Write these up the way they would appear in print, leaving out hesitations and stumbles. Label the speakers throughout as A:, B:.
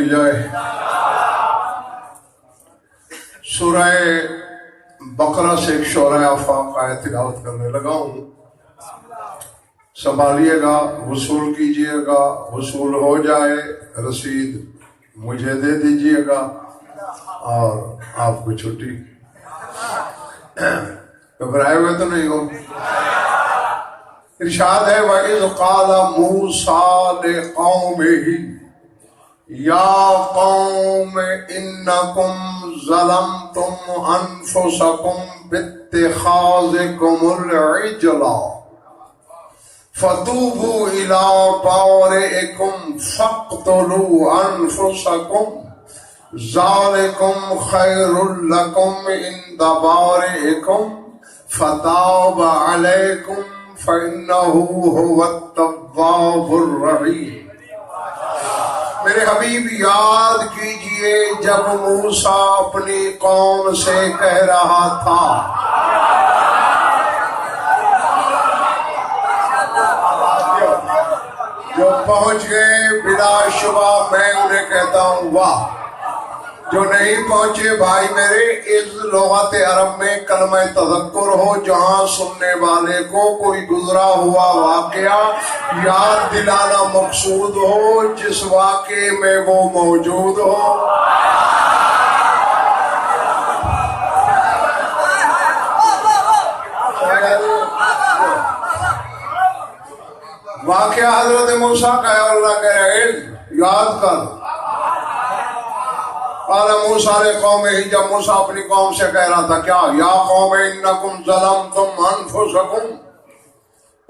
A: کی جائے۔ سورہ بقرہ سے ایک شعرۂ آفاق آیت تلاوت کرنے لگا ہوں، سنبھالیے گا، وصول کیجئے گا، وصول ہو جائے رسید مجھے دے دیجئے گا اور آپ کو چھٹی۔ گھبرائے ہوئے تو نہیں ہو؟ ارشاد ہے وَإِذْ قَالَ مُوسَىٰ لِقَوْمِهِ يَا قَوْمِ إِنَّكُمْ ظَلَمْتُمْ أَنفُسَكُمْ بِاتِّخَاذِكُمُ الْعِجْلَ فَتُوبُوا إِلَىٰ بَارِئِكُمْ فَاقْتُلُوا أَنفُسَكُمْ ذَلِكُمْ خَيْرٌ لَكُمْ عِندَ بَارِئِكُمْ فَتَابَ عَلَيْكُمْ فَإِنَّهُ هُوَ التَّوَّابُ الرَّحِيمُ۔ میرے حبیب یاد کیجئے جب موسیٰ اپنی قوم سے کہہ رہا تھا، جو پہنچ گئے بلا شبہ میں انہیں کہتا ہوں واہ، جو نہیں پہنچے بھائی میرے، اس لغت عرب میں کلمہ تذکر ہو جہاں سننے والے کو کوئی گزرا ہوا واقعہ یاد دلانا مقصود ہو، جس واقعے میں وہ موجود ہو۔ واقعہ حضرت موسیٰ کا ہے، اللہ کہہ رہے یاد کر۔ قال موسیٰ لقومہ، جب موسیٰ اپنی قوم سے کہہ رہا تھا کیا؟ یا قوم انکم ظلمتم انفسکم،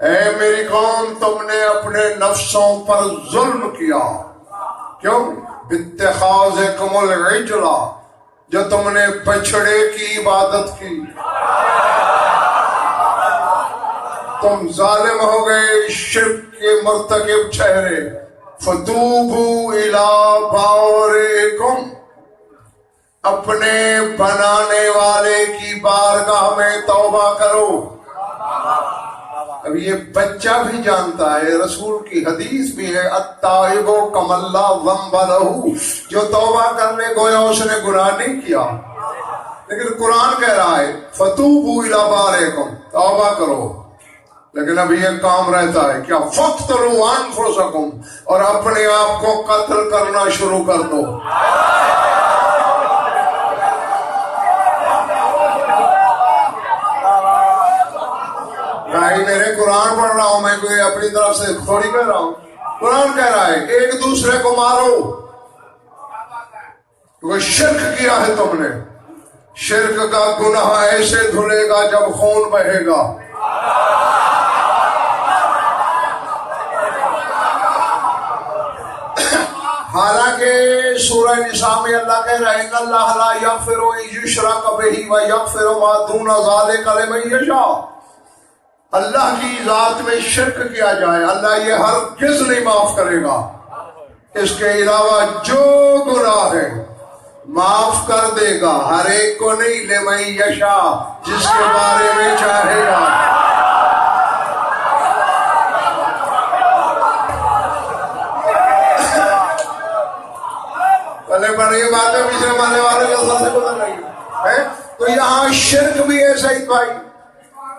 A: اے میری قوم تم نے اپنے نفسوں پر ظلم کیا۔ کیوں؟ باتخاذکم العجل، جو تم نے بچڑے کی عبادت کی، تم ظالم ہو گئے، شرک کے مرتکب ٹھہرے۔ فتوبوا الی بارئکم، اپنے بنانے والے کی بارگاہ میں توبہ کرو۔ اب یہ بچہ بھی جانتا ہے، رسول کی حدیث بھی ہے التائب کمن لا ذنب لہ، جو توبہ کر لے گویا اس نے گناہ نہیں کیا، لیکن قرآن کہہ رہا ہے فتوبوا الی بارئکم، توبہ کرو۔ لیکن اب یہ کام رہتا ہے کیا؟ فاقتلوا انفسکم، اور اپنے آپ کو قتل کرنا شروع کر دو۔ بھائی میرے قرآن پڑھ رہا ہوں میں، کوئی اپنی طرف سے تھوڑی کہہ رہا ہوں، قرآن کہہ رہا ہے ایک دوسرے کو مارو۔ کیونکہ شرک کیا ہے تم نے، شرک کا گناہ ایسے دھلے گا جب خون بہے گا۔ حالانکہ سورہ نساء میں اللہ کہہ رہا ہے ان اللہ لا یغفر ان یشرک بہ ویغفر ما دون ذلک لمن یشاء، اللہ کی ذات میں شرک کیا جائے اللہ یہ ہرگز نہیں معاف کرے گا، اس کے علاوہ جو گناہ ہے معاف کر دے گا، ہر ایک کو نہیں، لمن یشاء، جس کے بارے میں چاہے گا۔ پر یہ بات ہے پچھلے ماننے والے کے اثر سے گزر رہی ہے، تو یہاں شرک بھی ہے سعید بھائی،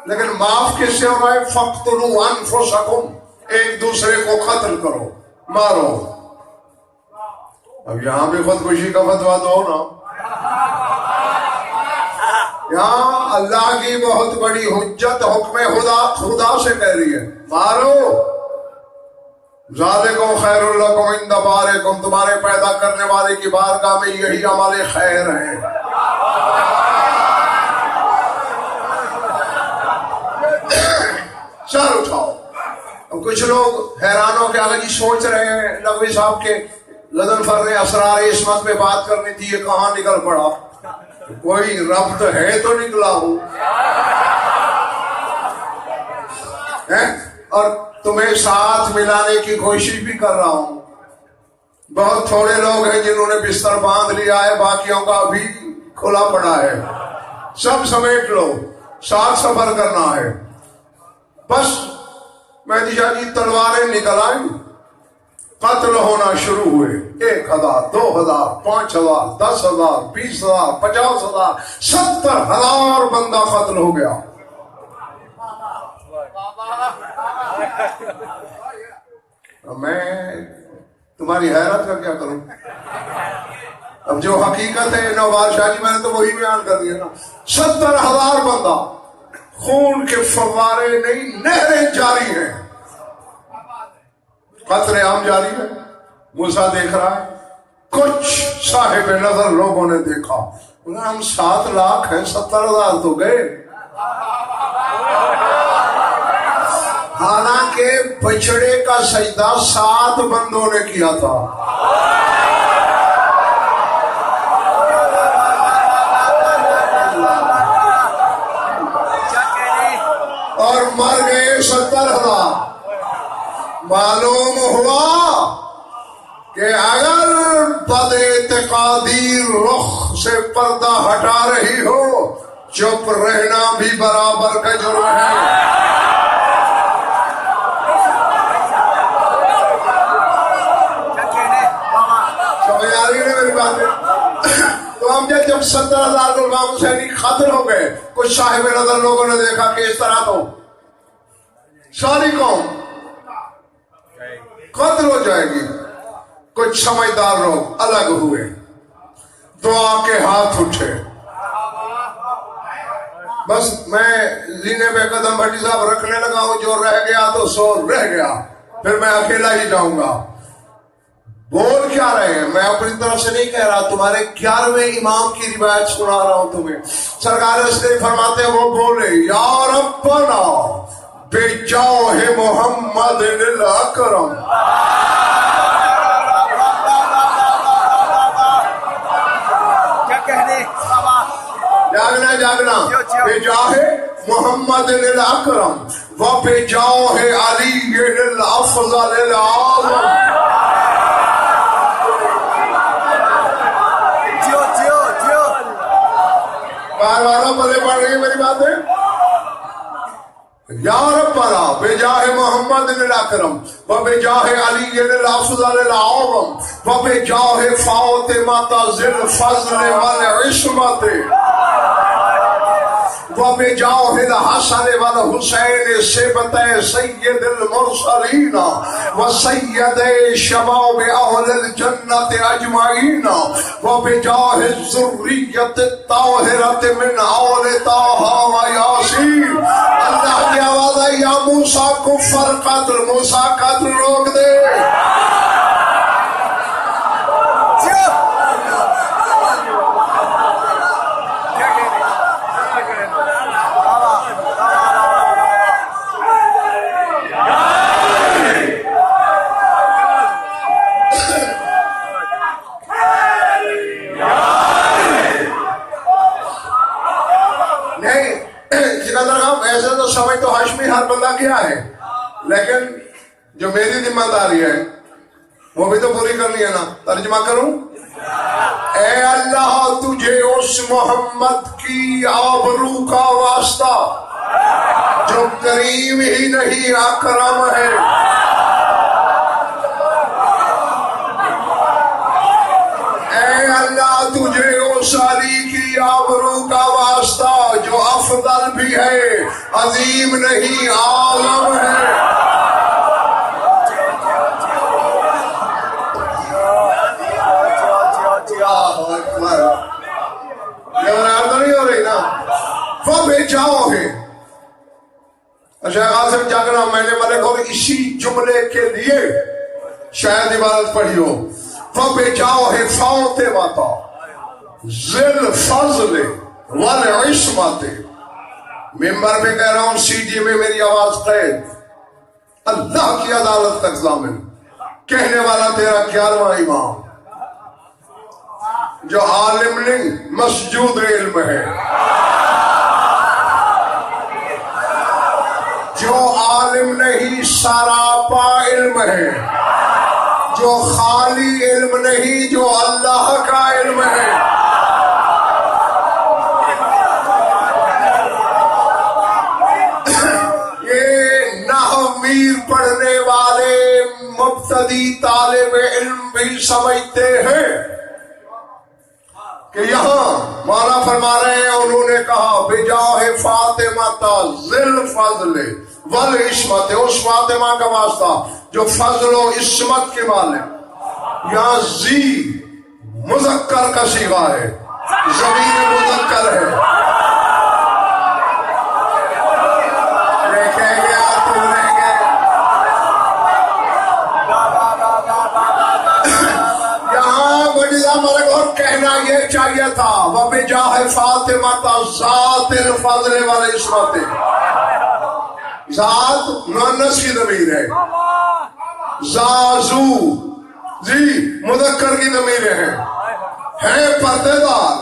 A: لیکن معاف کس سے ہو رہا ہے؟ فَاقْتُلُوا أَنفُسَكُمْ، ایک دوسرے کو قتل کرو، مارو۔ اب یہاں بھی خودکشی کا فتویٰ دو نا، یہاں اللہ کی بہت بڑی حجت حکم خدا سے کہہ رہی ہے مارو۔ ذالکم خیر لکم عند بارئکم، تمہارے پیدا کرنے والے کی بارگاہ میں یہی عمل خیر ہے۔ سر اٹھاؤ۔ اب کچھ لوگ حیران ہو کے آگے جی سوچ رہے ہیں نقوی صاحب کے لدن فر اسرار عصمت پہ بات کرنی تھی، یہ کہاں نکل پڑا؟ کوئی ربط ہے تو نکلا ہوں، اور تمہیں ساتھ ملانے کی کوشش بھی کر رہا ہوں۔ بہت تھوڑے لوگ ہیں جنہوں نے بستر باندھ لیا ہے، باقیوں کا ابھی کھلا پڑا ہے، سب سمیٹ لو، ساتھ سفر کرنا ہے۔ بس مہدی شاہ جی تلواریں نکل آئیں، قتل ہونا شروع ہوئے. 1,000 2,000 5,000 10,000 20,000 50,000 70,000 بندہ قتل ہو گیا. میں تمہاری حیرت کا کیا کروں؟ اب جو حقیقت ہے نوبار شاہ جی میں نے تو وہی بیان کر دیا نا. 70,000 بندہ، خون کے فوارے نہیں نہریں جاری ہیں، قتل عام جاری ہے. موسیٰ دیکھ رہا ہے، کچھ صاحب نظر لوگوں نے دیکھا، ہم 7 لاکھ ہیں، 70,000 تو گئے. حالانکہ بچڑے کا سجدہ 7 بندوں نے کیا تھا. اور مر گئے 70,000. معلوم ہوا کہ اگر بد اعتقادی رخ سے پردہ ہٹا رہی ہو، چپ رہنا بھی برابر کا جرم ہے. سمجھ آ رہی ہے میری باتیں؟ تو ہم جب 70,000 غلام حسینی قتل ہو گئے، کچھ صاحب نظر لوگوں نے دیکھا کہ اس طرح تو ساری قوم قتل ہو جائے گی. کچھ سمجھدار لوگ الگ ہوئے، دعا کے ہاتھ اٹھے. بس میں زینے پہ قدم بھٹی صاحب رکھنے لگا ہوں، جو رہ گیا تو سو رہ گیا، پھر میں اکیلا ہی جاؤں گا. بول کیا رہے ہیں؟ میں اپنی طرف سے نہیں کہہ رہا، تمہارے 11ویں امام کی روایت سنا رہا ہوں تمہیں. سرکار اس لیے فرماتے ہیں، وہ بولے یا ربنا بجاہ محمد الاکرم. جاگنا بجاہ محمد الاکرم و بجاہ علی الافضل الاعظم. بار بار پڑھے پڑھ رہی ہے میری باتیں. یا ربنا بجاہ محمد الاکرم و بجاہ علی الافضل الاعظم و بجاہ فاطمہ ذی الفضل والعصمت وبجاہ الحسن والحسین سبطِ سید المرسلین وسید شباب اہل الجنت اجمعین وبجاہ الذریۃ الطاہرۃ من آل طٰہٰ و یاسین. اللہ کی آواز ہے، یا موسیٰ کفر قتل، موسیٰ قتل روک دے. سمجھ تو ہاشمی ہر بندہ کیا ہے، لیکن جو میری ذمہ داری ہے وہ بھی تو پوری کرنی ہے نا. ترجمہ کروں؟ اے اللہ تجھے اس محمد کی آبرو کا واسطہ جو کریم ہی نہیں اکرم ہے، اے اللہ تجھے اس علی کی آبرو کا واسطہ جو افضل بھی ہے، عظیم نہیں عالم ہے. نہیں ہو رہی نا. وہ بھیجاؤ ہے شیخ قاسم جاگنا، میں نے ملک اور اسی جملے کے لیے شاید عبارت پڑھی ہو. وہ بھیجاؤ ہے فاطمہ ذی الفضل والعصمت. ممبر پہ کہہ رہا ہوں، سی ڈی میں میری آواز قید. اللہ کی عدالت تک ضامن، کہنے والا تیرا 11واں امام جو عالم نہیں مسجود علم ہے، جو عالم نہیں سراپا علم ہے، جو خالی علم نہیں جو اللہ کا علم ہے. پڑھنے والے مبتدی احمدی طالب علم بھی سمجھتے ہیں کہ یہاں مولا فرما رہے ہیں، انہوں نے کہا بجاہ فاطمہ ذل فضل والعصمت، اس فاطمہ کا واسطہ جو فضل و عصمت کے مالک، یہاں زی مذکر کا صیغہ ہے، ضمیر مذکر ہے، کہنا یہ چاہیے تھا وَبِجَاهِ فَاطِمَةَ ذَاتِ الْفَضْلِ وَالْعِصْمَةِ، ذات مؤنث کی ضمیر ہے، زازو جی مذکر کی ضمیر ہے پردے دار،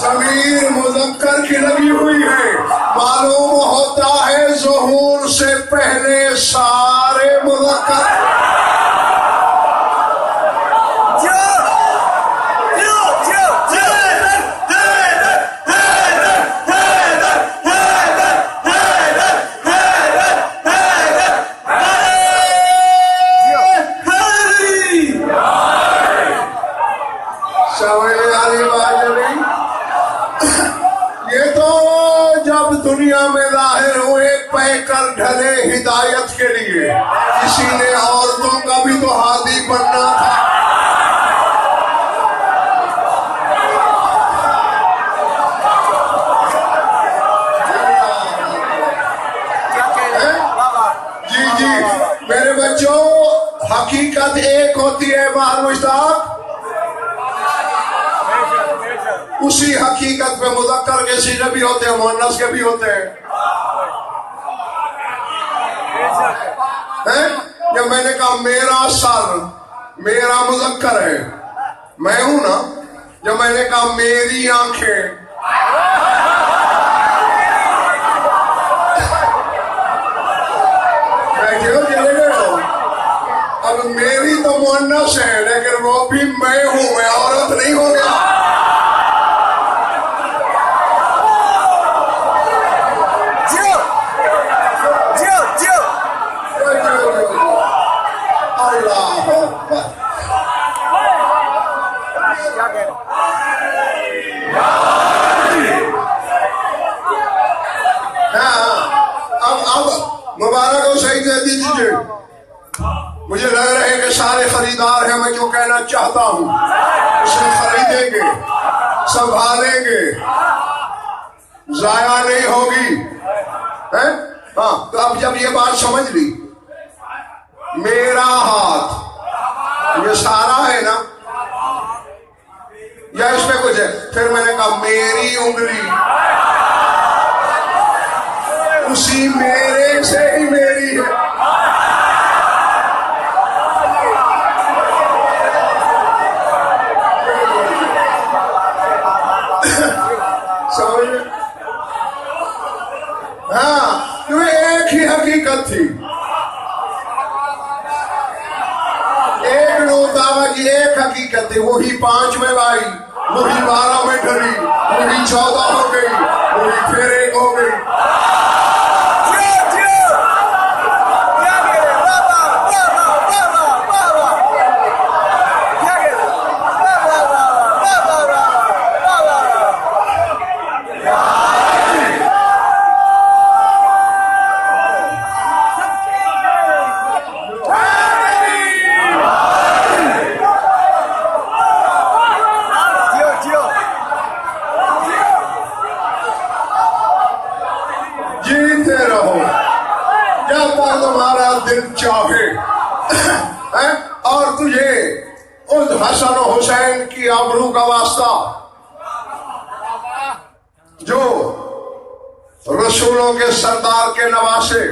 A: ضمیر مذکر کی لگی ہوئی ہے، معلوم ہوتا ہے ظہور سے پہلے سارے مذکر دنیا میں ظاہر ہوئے پہ کر ڈھلے ہدایت کے لیے، کسی نے عورتوں کا بھی تو ہادی بننا تھا، جی جی میرے بچوں، حقیقت ایک ہوتی ہے باہر مشتاق، اسی حقیقت پہ مذکر کے صیغے بھی ہوتے ہیں، مؤنث کے بھی ہوتے ہیں۔ جب میں نے کہا میرا سر، میرا مذکر ہے، میں ہوں نا، جب میں نے کہا میری آنکھیں، بیٹھے ہو چلے گئے ہو، اب میری تو مؤنث ہے لیکن وہ بھی میں ہوں، میں عورت نہیں ہو گیا۔ مبارک کو صحیح دے دیجیے، مجھے لگ رہا ہے کہ سارے خریدار ہیں، میں جو کہنا چاہتا ہوں اسے خریدیں گے، سنبھالیں گے، ضائع نہیں ہوگی۔ ہاں تو اب جب یہ بات سمجھ لی، میرا ہاتھ یہ سارا ہے نا، یا اس میں کچھ ہے، پھر میں نے کہا میری انگلی، اسی میرے سے ہی میری ہے، سمجھے؟ ہاں کیونکہ ایک ہی حقیقت تھی، ایک نوتاوا کی ایک حقیقت تھی، وہی 5 میں آئی، وہی 12 میں ڈھلی، وہی 14 ہو گئی، وہی پھر 1 ہو گئی۔ اور تجھے اس حسن و حسین کی آبرو کا واسطہ جو رسولوں کے سردار کے نواسے،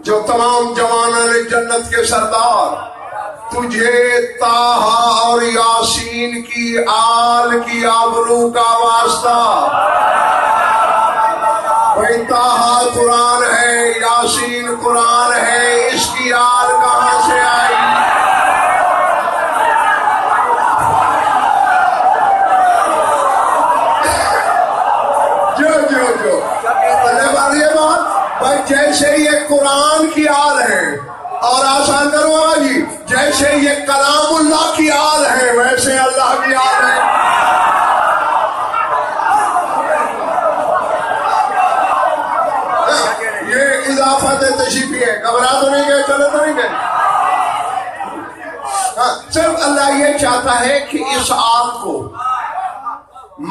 A: جو تمام جوانان جنت کے سردار، تجھے طٰہٰ اور یاسین کی آل کی آبرو کا واسطہ، بھائی طٰہٰ قرآن ہے، یاسین قرآن ہے، اس کی آل کہاں سے آئی؟ جو بولنے والی ہے بات بھائی، جیسے یہ قرآن کی آل ہے، اور آسان کرو جی، جیسے یہ کلام اللہ کی آل ہے ویسے اللہ کی آل ہے۔ یہ اضافت تشریفی ہے، گھبرا تو نہیں گئے، چلے تو نہیں گئے۔ صرف اللہ یہ چاہتا ہے کہ اس آل کو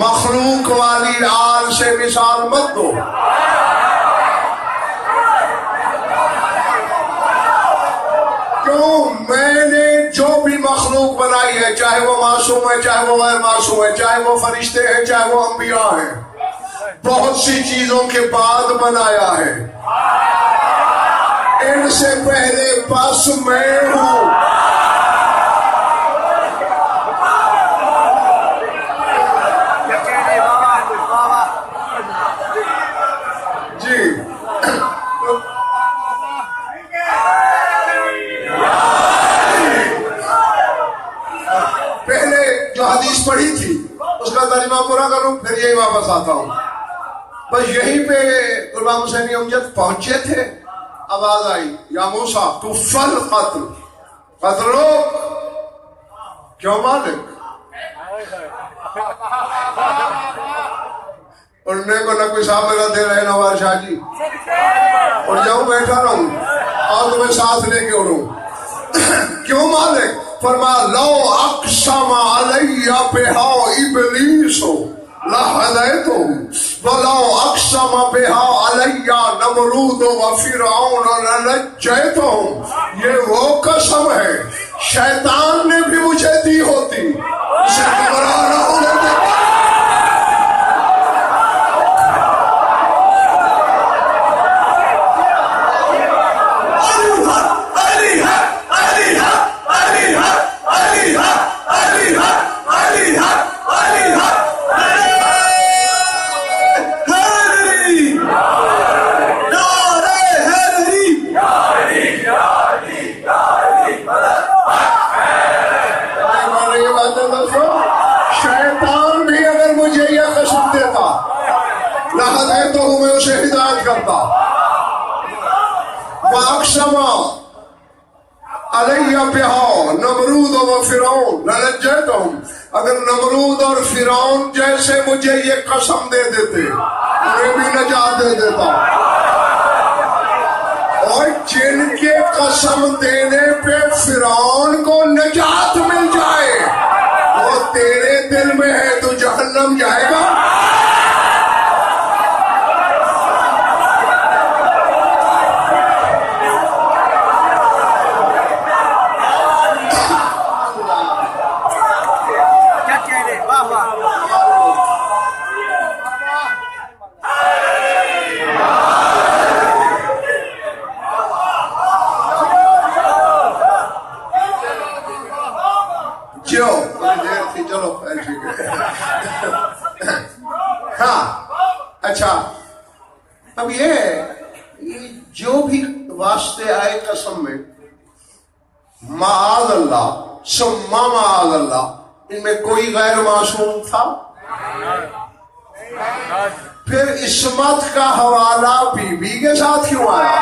A: مخلوق والی آل سے مثال مت دو۔ کیوں؟ میں نے جو بھی مخلوق بنائی ہے، چاہے وہ معصوم ہے، چاہے وہ غیر معصوم ہے، چاہے وہ فرشتے ہیں، چاہے وہ انبیاء ہیں، بہت سی چیزوں کے بعد بنایا ہے۔ ان سے پہلے بس میں ہوں۔ جی پہلے جو حدیث پڑھی تھی اس کا ترجمہ پورا کروں، پھر یہی واپس آتا ہوں۔ بس یہیں پہ امام حسین امجد پہنچے تھے، آواز آئی یا موسیٰ کفل قتل، قتلو کیوں مالک؟ اڑنے کو نہ کوئی صاحب میرا دے رہے نوار شاہ جی، اور جاؤں بیٹھا رہوں اور تمہیں ساتھ لے کے اڑوں۔ کیوں مالک؟ فرما لو اقسم علی بہا ابلیس لہدیتہم ولو اقسم بہا علی نمرود و فرعون لنجیتہم۔ یہ وہ قسم ہے شیطان نے بھی مجھے دی ہوتی، اسے گھبرا نہ ہونے دے۔ شیطان بھی اگر مجھے یہ قسم دیتا لہدے تو میں اسے ہدایت کرتا۔ وَأَقْسَمَ عَلَيَّ بِهَا نمرود و فرعون لَنَجَّيْتَهُمْ۔ اگر نمرود اور فرعون جیسے مجھے یہ قسم دے دیتے انہیں بھی نجات دے دیتا۔ اور جن کے قسم دینے پہ فرعون کو نجات مل جائے وہ تیرے دل میں ہے تو جہنم جائے گا۔ ہاں اچھا، اب یہ جو بھی واسطے آئے قسم میں، معاذ اللہ ثم معاذ اللہ، ان میں کوئی غیر معصوم تھا؟ پھر عصمت کا حوالہ بی بی کے ساتھ کیوں آیا؟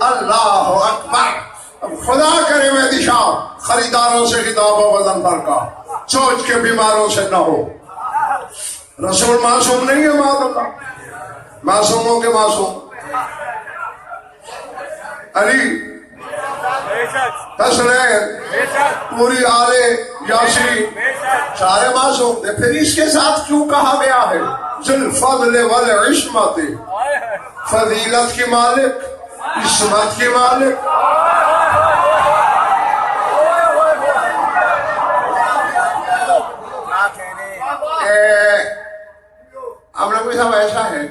A: اللہ اکبر۔ اب خدا کرے مہدی شاہ خریداروں سے خطاب و وزن پر کا سوچ کے بیماروں سے نہ ہو۔ رسول معصوم نہیں ہے، معاذ اللہ، معصوموں کے معصوم۔ علی، حسنین، پوری آل یاسین سارے معصوم تھے، پھر اس کے ساتھ کیوں کہا گیا ہے ذو الفضل والعصمت؟ فضیلت کی مالک، عصمت کی مالک۔ اب نبی صاحب ایسا ہے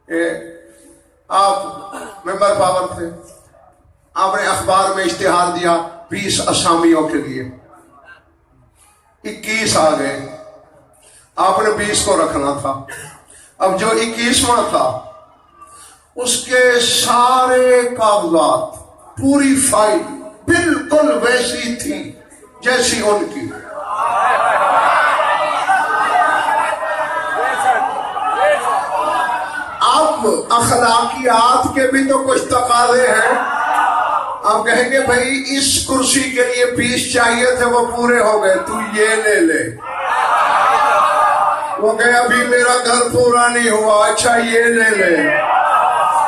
A: کہ آپ ممبر پاور تھے، آپ نے اخبار میں اشتہار دیا 20 اسامیوں کے لیے، 21 آ گئے، آپ نے 20 کو رکھنا تھا۔ اب جو 21واں تھا اس کے سارے کاغذات پوری فائل بالکل ویسی تھی جیسی ان کی. اب اخلاقیات کے بھی تو کچھ تقاضے ہیں. آپ کہیں گے بھائی اس کرسی کے لیے 20 چاہیے تھے وہ پورے ہو گئے, تو یہ لے لے. وہ کہے ابھی میرا گھر پورا نہیں ہوا, اچھا یہ لے لے.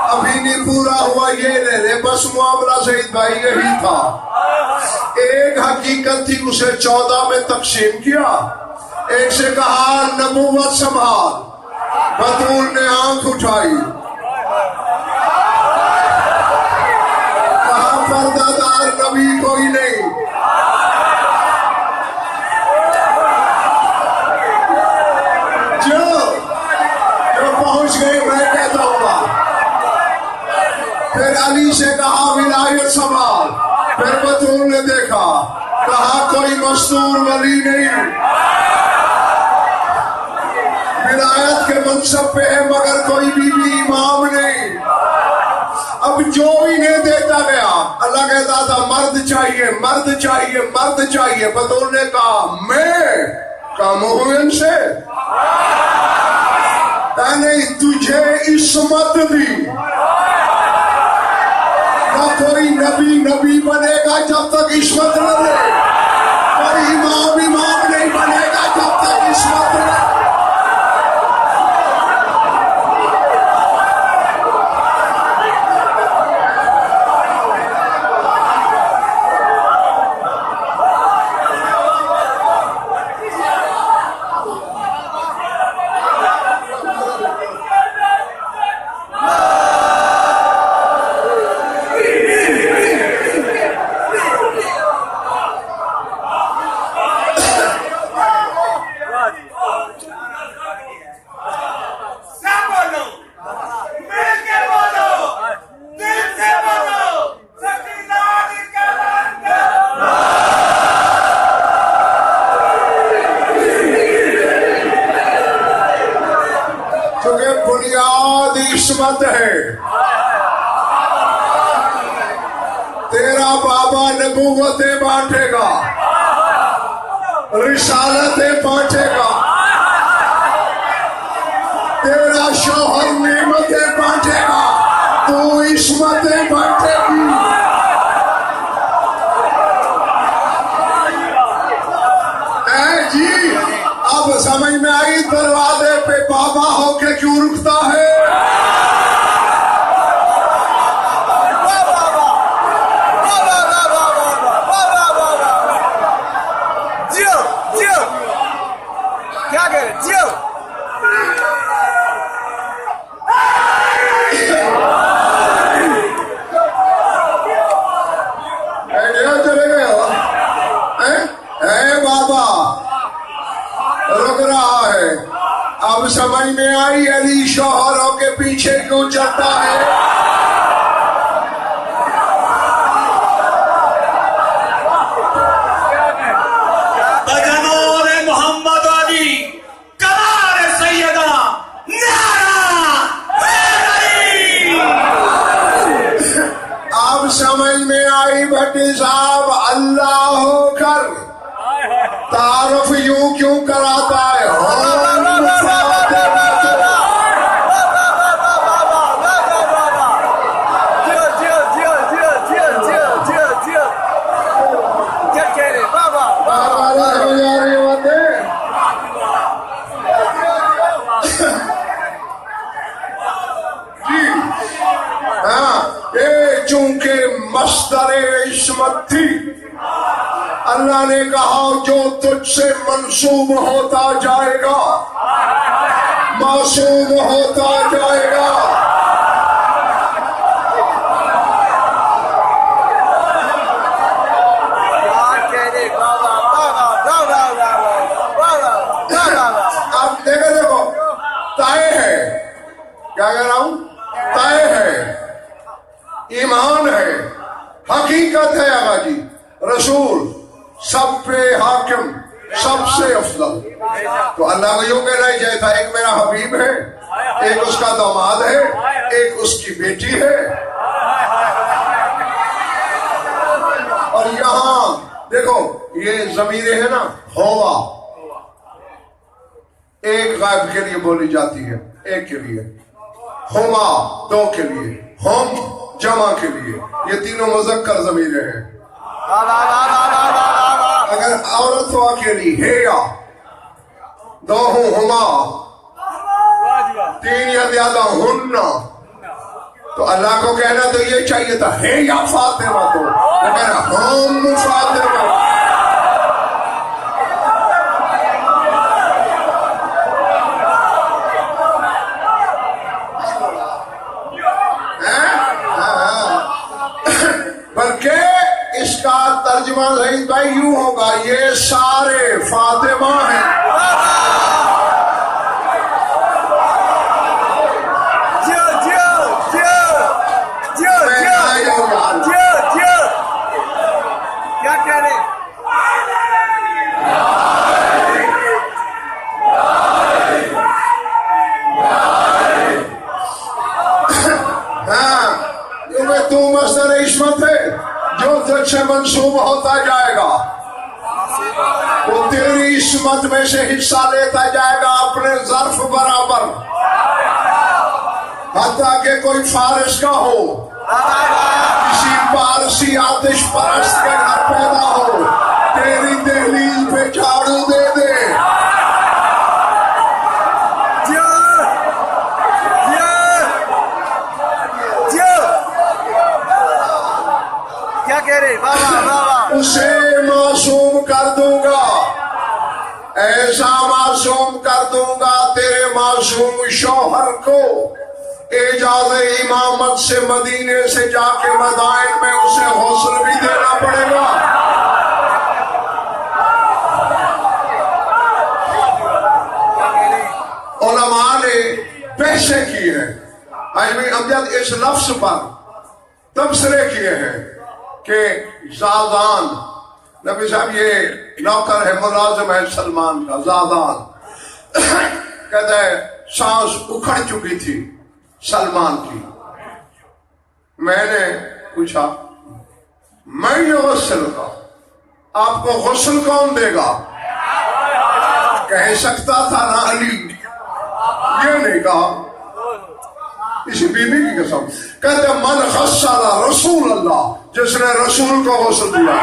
A: ابھی نہیں پورا ہوا, یہ لے لے. بس معاملہ سعید بھائی یہی تھا. ایک حقیقت تھی, اسے 14 میں تقسیم کیا. ایک سے کہا نبوت سنبھال, بطول نے آنکھ اٹھائی, کہا پردہ دار نبی کوئی نہیں. جو پہنچ گئی میں کہتا ہوں گا. پھر علی سے کہا ولایت سنبھال, پھر بطول نے دیکھا, کہا کوئی مستور ولی نہیں, ولایت کے منصب پہ ہے مگر کوئی بی بی امام نہیں. اب جو انہیں دیتا گیا, اللہ کہتا تھا مرد چاہیے, مرد چاہیے, مرد چاہیے. بطول نے کہا میں کم ہوں ان سے, نہیں تجھے عصمت دی. نہ کوئی نبی نبی بنے گا جب تک عصمت نہ دے, کوئی امام امام نہیں بنے گا جب تک عصمت نہ دے. عصمت ہے. تیرا بابا نبوتیں بانٹے گا, رسالتیں بانٹے گا, تیرا شوہر نعمتیں بانٹے گا, تو عصمتیں بانٹے گی. اے جی اب سمجھ میں آئی دروازے پہ بابا ہو کے کیوں رکتا ہے. اب سمجھ میں آئی علی شوہروں کے پیچھے کیوں چلتا ہے.
B: بجنور محمد علی کمار سیدہ نعرہ علی.
A: اب سمجھ میں آئی بھٹی صاحب اللہ ہو کر تعارف یوں کیوں کراتا ہے. چونکہ مصدر عصمت تھی, اللہ نے کہا جو تجھ سے منسوب ہوتا جائے گا معصوم ہوتا جائے گا. اب دیکھو طے ہے, کیا کہہ رہا ہوں, طے ہے, ایمان ہے, حقیقت ہے. آقا جی رسول سب پہ حاکم, سب سے افضل. تو اللہ کو یوں کہنا ہی چاہتا ہے ایک میرا حبیب ہے, ایک اس کا داماد ہے, ایک اس کی بیٹی ہے. اور یہاں دیکھو یہ ضمیریں ہیں نا، ہوا ایک غائب کے لیے بولی جاتی ہے، ایک کے لیے، ہما دو کے لیے، ہم جمع کے لیے، یہ تینوں مذکر ضمیریں ہیں۔ اگر عورت ہو اکیلی ہے یا دو ہوں ہما، تین یا زیادہ ہن، تو اللہ کو کہنا تو یہ چاہیے تھا ہے یا فاطمہ، تو وہ کہہ رہا ہم فاطمہ۔ بلکہ اس کا ترجمہ صحیح بھائی یوں ہوگا، یہ سارے فاطمہ ہیں۔
B: کیا کہہ رہے؟
A: ہاں کیونکہ تو مصدر عصمت ہے جو تجھ سے منسوب ہوتا جائے گا، وہ تیری عصمت میں سے حصہ لیتا جائے گا اپنے ظرف برابر، حتیٰ کہ کوئی فارس کا ہو، کسی پارسی آتش پرست کے گھر پیدا ہو، تیری دہلیز پہ جھاڑو دے دے۔
B: کیا کہہ رہے؟
A: اسے معصوم کر دوں گا، ایسا معصوم کر دوں گا تیرے معصوم شوہر کو، اعجاز امامت سے مدینے سے جا کے مدائن میں اسے غسل بھی دینا پڑے گا۔ علماء نے پیسے کیے ہیں، اجمی امجد اس لفظ پر تبصرے کیے ہیں کہ زادان، نبی صاحب یہ نوکر ہے، ملازم ہے سلمان کا، زادان کہتا ہے سانس اکھڑ چکی تھی سلمان کی، میں نے پوچھا میں یہ غسل کا، آپ کو غسل کون دے گا؟ کہہ سکتا تھا نا علی، یہ نہیں کہا، اسی بیوی کی قسم، کہتے من غسل رسول اللہ، جس نے رسول کو غسل دیا۔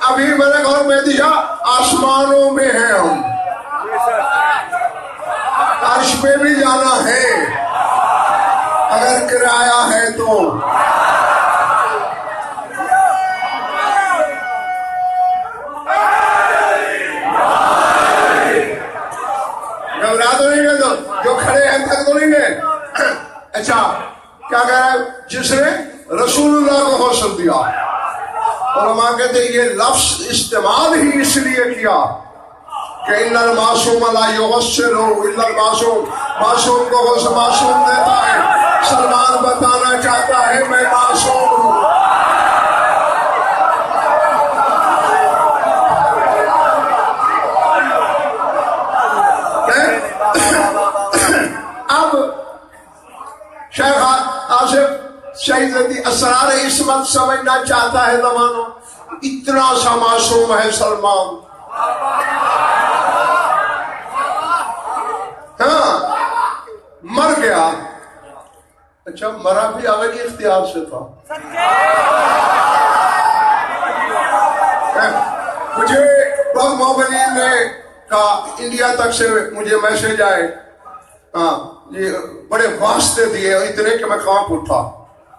A: ابھی میں نے غور میں دیا، آسمانوں میں ہیں ہم، عرش پہ بھی جانا ہے اگر کرایہ ہے تو۔ گھبرا تو نہیں گئے، تو جو کھڑے ہیں تھک تو نہیں گئے؟ اچھا کیا کہہ رہا ہے؟ جس نے رسول اللہ کو غسل دیا۔ علماء کہتے ہیں یہ لفظ استعمال ہی اس لیے کیا کہ ان المعصوم لا یغسل الا المعصوم، معصوم کو غسل معصوم دیتا ہے۔ سلمان بتانا چاہتا ہے میں معصوم ہوں۔ اب شیخ آصف شہید اسرار عصمت سمجھنا چاہتا ہے زمانوں، اتنا سا معصوم ہے سلمان، ہاں مر گیا، اچھا مرا بھی اگلی اختیار سے تھا۔ مجھے بہت مومنین نے کہا، انڈیا تک سے مجھے میسج آئے، ہاں یہ بڑے واسطے دیے اتنے کہ میں کانپ اٹھا،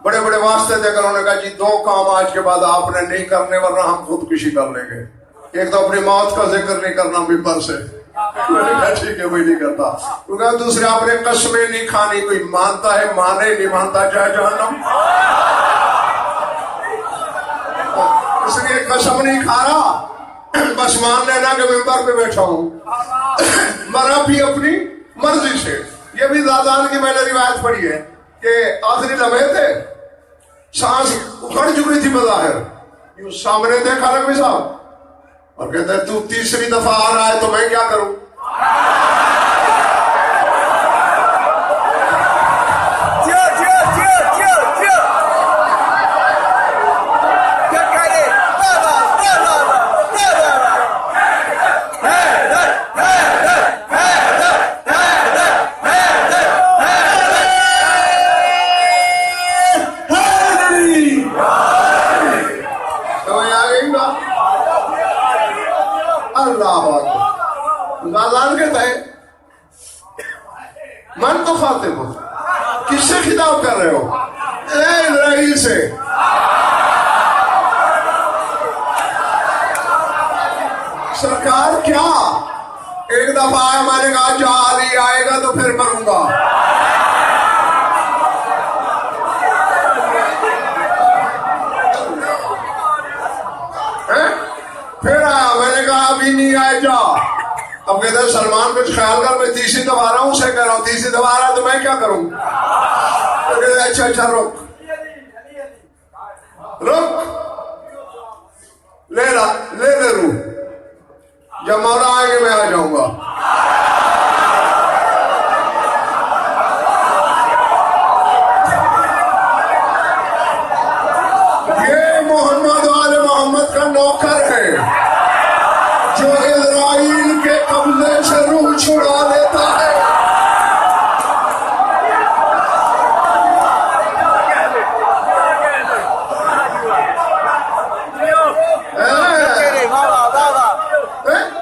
A: بڑے بڑے واسطے دے کر انہوں نے کہا جی 2 کام آج کے بعد آپ نے نہیں کرنے ورنہ ہم خودکشی کر لیں گے۔ ایک تو اپنی موت کا ذکر نہیں کرنا ممبر سے، میں نے کہا ٹھیک ہے وہی نہیں کرتا، کیونکہ دوسرے آپ نے قسمیں نہیں کھانی، کوئی مانتا ہے مانے، نہیں مانتا جائے جہنم، اس لیے قسم نہیں کھا رہا، بس مان لینا کہ ممبر پہ بیٹھا ہوں۔ مرا بھی اپنی مرضی سے، یہ بھی زادان کی میں نے روایت پڑھی ہے کہ آخری لمحے تھے، سانس اکھڑ چکی تھی بظاہر، یوں سامنے دیکھا نقوی صاحب اور کہتے ہیں تو تیسری دفعہ آ رہا ہے تو میں کیا کروں؟ آزان کہتا ہے من تو خاطب ہو، کس سے خطاب کر رہے ہو؟ اے اسرائیل سے۔ سرکار کیا؟ ایک دفعہ آیا میں نے کہا جا علی آئے گا تو پھر مروں گا۔ پھر آیا میں نے کہا ابھی نہیں آئے جا۔ اب کہتے ہیں سلمان کچھ خیال کر، میں تیسری دفعہ آ رہا ہوں، اسے کہہ رہا ہوں تیسری دفعہ آ رہا ہے تو میں کیا کروں؟ تو کہتے ہیں اچھا اچھا رک لے روح، جب مولا آئیں گے میں آ جاؤں گا۔ یہ محمد والے محمد کا نوکر ہے جو اسرائیل کے قبضے سے روح چھڑا لیتا ہے۔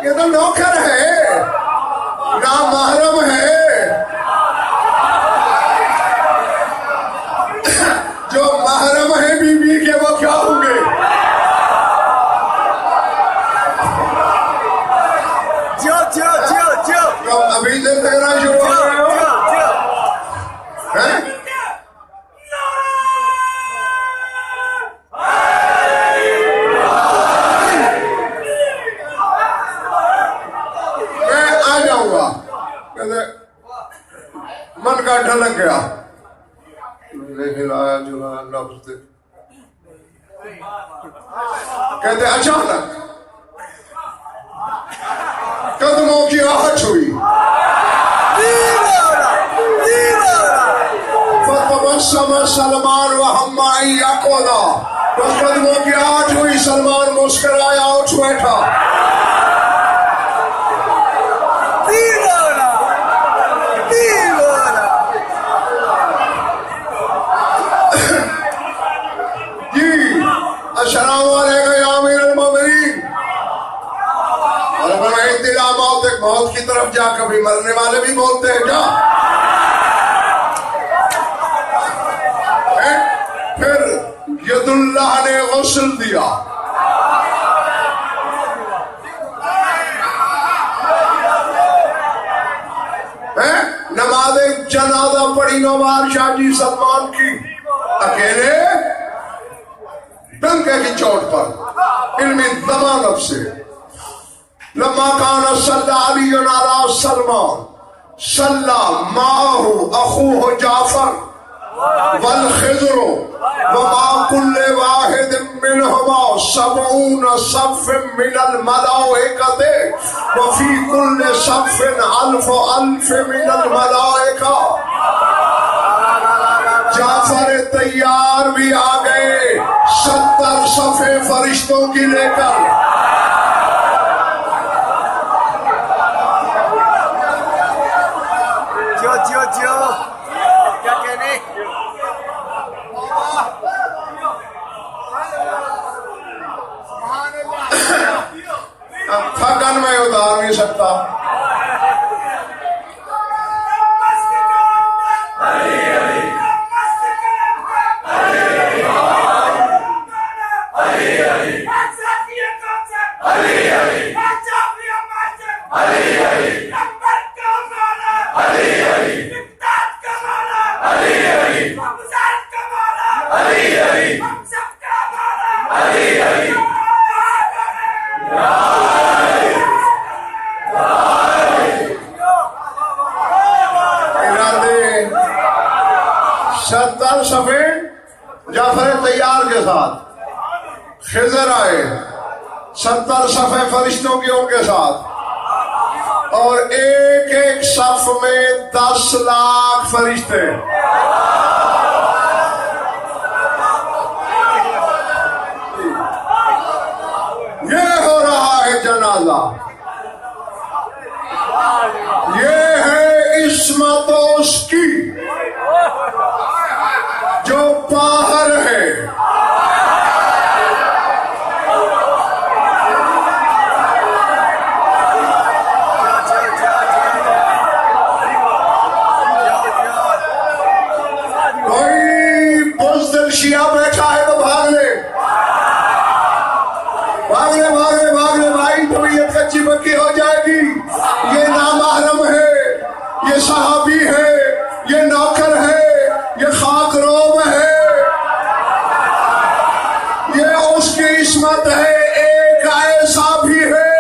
A: یہ تو نوکر ہے، نامحرم ہے، جو محرم ہے بی بی کے وہ کیا ہوں گے؟ ابھی سے تیرا شروع ہو رہے ہو۔ میں آ جاؤں گا، کہتے من کا ڈھلک گیا، ہلایا جلایا لفظ دے، کہتے اچانک قدموں کی آہٹ ہوئی، فتبسم سلمان وهم معي يقودا، بس قدموں کی آہٹ ہوئی، سلمان مسکرایا اٹھ بیٹھا۔ جی السلام علیکم یا امیر المومنین۔ اور اگر انتظام موت ایک موت کی طرف جا، کبھی مرنے والے بھی بولتے ہیں جا۔ پھر ید اللہ نے غسل دیا، نماز جنازہ پڑھی نوبار شاہ جی سلمان کی، اکیلے ڈنکے کی چوٹ پر، علمی ضمانت سے۔ لما کان صلی علی علی سلمان صلی معه اخوه جعفر والخضر وما كل واحد منهما 70 صف من الملائكة وفي كل صف 1000 من الملائكة۔ جعفر تیار بھی آ گئے 70 صفیں فرشتوں کی لے کر۔
B: کیا کہنے؟
A: تھکن میں اتار نہیں سکتا۔ جعفر تیار کے ساتھ، خضر نظر آئے 70 صفحے فرشتوں کے ان کے ساتھ، اور ایک ایک صف میں 10 لاکھ فرشتے. یہ ہو رہا ہے جنازہ. یہ ہے عصمت اس کی جو باہر ہے. کوئی بزدل شیعہ بیٹھا ہے تو بھاگ لے، بھاگ لے، بھاگ لے، بھاگ لے بھائی، طبیعت کچی پکی ہو جائے گی. یہ نامحرم ہے، یہ صحابی ہے، یہ نوکر ہے، یہ خاک روب ہے، یہ اس کی عصمت ہے. ایک ایسا بھی ہے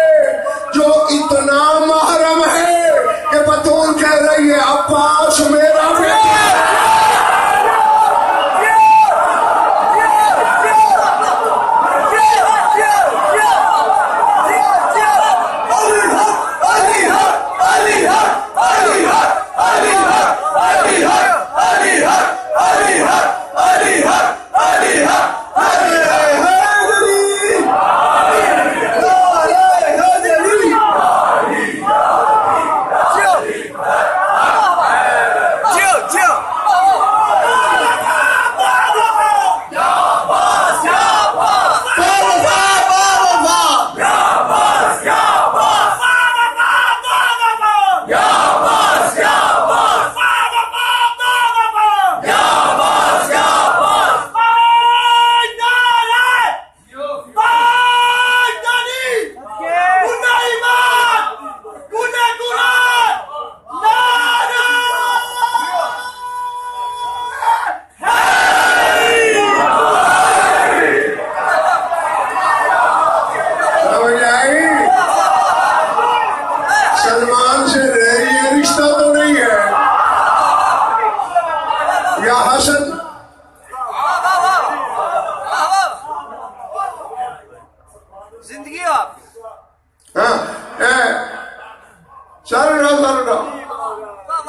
A: جو اتنا محرم ہے کہ بطول کہہ رہی ہے عباس میرا بیٹا.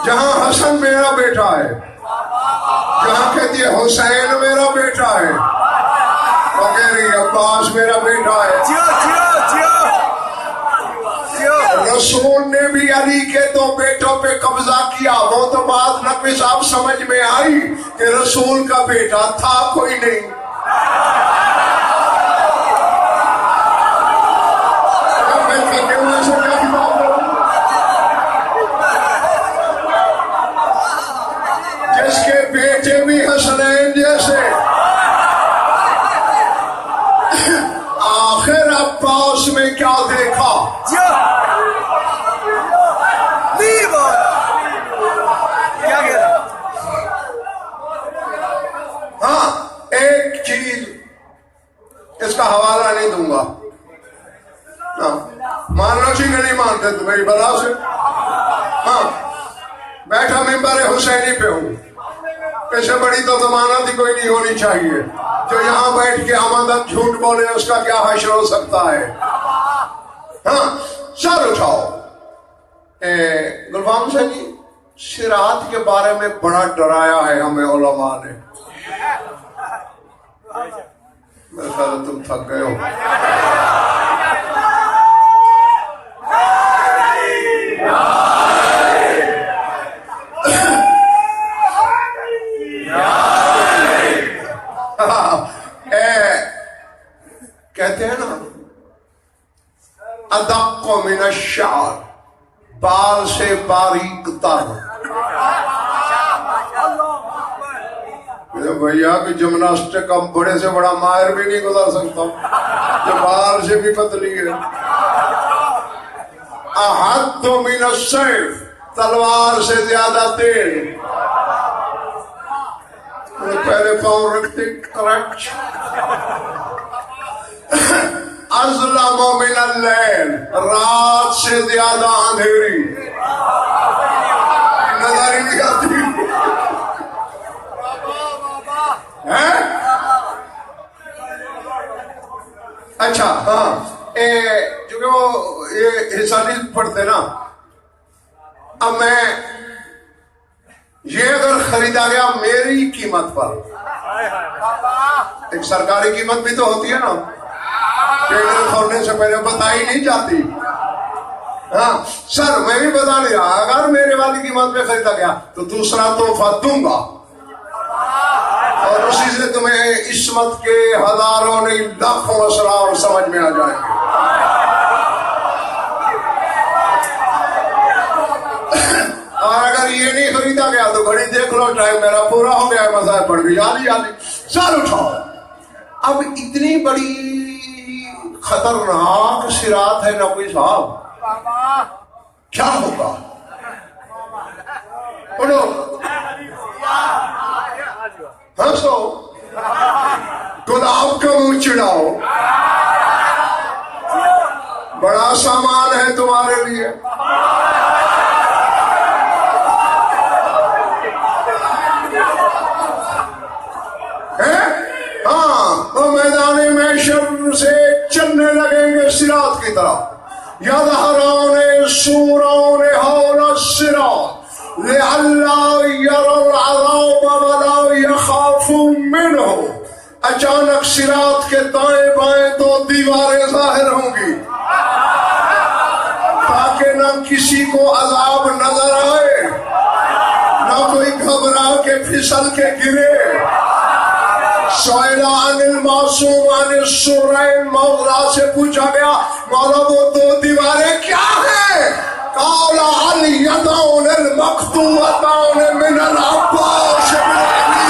A: جہاں حسن میرا بیٹا ہے، جہاں کہتی ہے حسین میرا بیٹا ہے، وہ کہہ رہی ہے عباس میرا بیٹا ہے. رسول نے بھی علی کے 2 بیٹوں پہ قبضہ کیا. وہ تو بات نقوی صاحب سمجھ میں آئی کہ رسول کا بیٹا تھا کوئی نہیں. جس کے بیٹے بھی حسنین جیسے، آخر عباس میں کیا دیکھا؟ ہاں ایک چیز اس کا حوالہ نہیں دوں گا، ماننا سی نہیں مانتے تو میری بلا سے. ہاں بیٹھا ممبر حسینی پہ ہوں، ایسے بڑی تو ضمانت ہی کوئی نہیں ہونی چاہیے. جو یہاں بیٹھ کے آمدن جھوٹ بولے اس کا کیا حشر ہو سکتا ہے. ہاں سر اٹھاؤ. گلفام سے جی صراط کے بارے میں بڑا ڈرایا ہے ہمیں علماء نے. میرے خیال تم تھک گئے ہو. کہتے ہیں نا ادق من الشعر، بال سے باریک تر. بھیا کہ جمناسٹک ہم بڑے سے بڑا ماہر بھی نہیں گزار سکتا جو بال سے بھی پتلی ہے. احد من السیف، تلوار سے زیادہ تیز. پہلے پاؤں رکھتے کریکٹ. اظلم من اللیل، رات سے زیادہ اندھیری. نظر ہی نہیں آتی اچھا ہاں جو کہ وہ یہ حصہ نہیں پڑھتے نا. اب میں یہ اگر خریدا گیا میری قیمت پر، ایک سرکاری قیمت بھی تو ہوتی ہے نا، ٹینڈر کھولنے سے پہلے بتائی نہیں جاتی. ہاں سر میں بھی بتا نہیں رہا، اگر میرے والی قیمت پہ خریدا گیا تو دوسرا تحفہ دوں گا، اور اسی سے تمہیں عصمت کے ہزاروں نہیں لاکھوں اسرار سمجھ میں آ جائیں گے. اور اگر یہ نہیں خریدا گیا تو گھڑی دیکھ لو، ٹائم میرا پورا ہو گیا ہے، مذاہب پڑھ گئی آلی آلی سر اٹھاؤ. اب اتنی بڑی خطرناک صراط ہے نقوی صاحب، کیا ہوگا؟ پڑھو ہنسو، گلاب کا منہ چڑھاؤ، بڑا سامان ہے تمہارے لیے. ہاں وہ میدان محشر سے چلنے لگیں گے صراط کی طرف، یظہرون سورون حول الصراط لئلا یروا العذاب ولا یخافوا منہ. اچانک صراط کے دائیں بائیں دو دیواریں ظاہر ہوں گی تاکہ نہ کسی کو عذاب نظر آئے، نہ کوئی گھبرا کے پھسل کے گرے. سائلہ عن المعصوم عن السرین، مولا سے پوچھا گیا مولا وہ دو دیواریں کیا ہیں؟ قال الیدان المقطوعتان من العباس بن علی.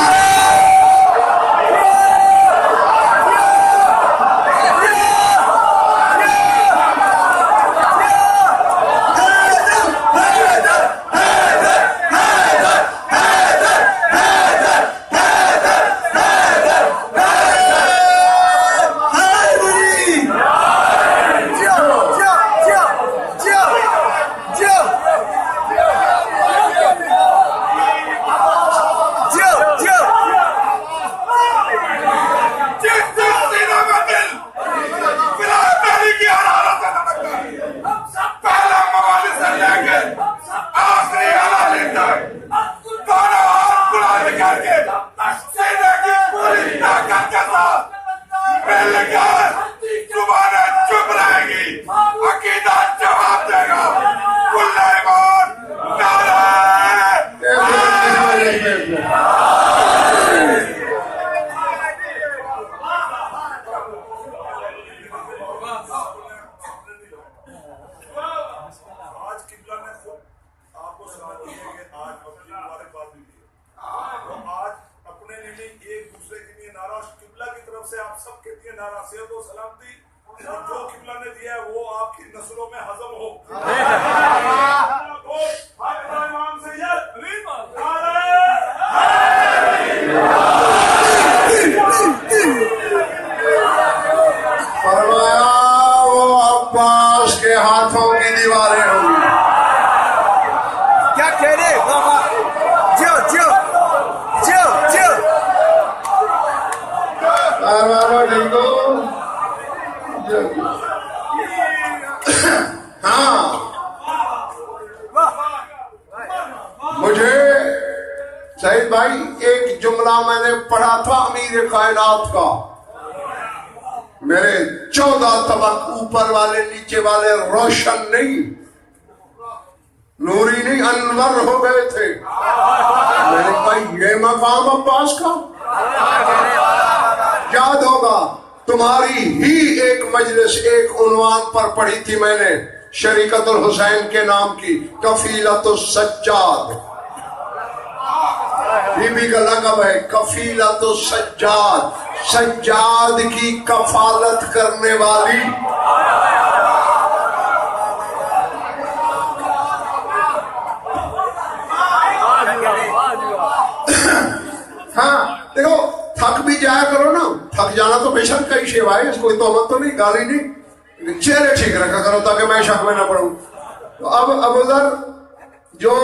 A: مجھے سعید بھائی ایک جملہ میں نے پڑھا تھا امیر کائنات کا، میرے 14 طبق اوپر والے نیچے والے روشن نہیں، نوری نہیں، انور ہو گئے تھے. میں نے کہا یہ مقام عباس کا یاد ہوگا. تمہاری ہی ایک مجلس ایک عنوان پر پڑھی تھی میں نے، شریکت الحسین کے نام کی، کفیلت السجاد. بی بی کا لقب ہے کفیلت السجاد، سجاد کی کفالت کرنے والی. ہاں دیکھو تھک بھی جایا کرو نا، تھک جانا تو بے شک کئی شیوا ہے، اس کوئی تہمت تو نہیں، گالی نہیں، چہرے ٹھیک رکھا کرو تاکہ میں شک میں نہ پڑھوں. تو اب ابو ذر جو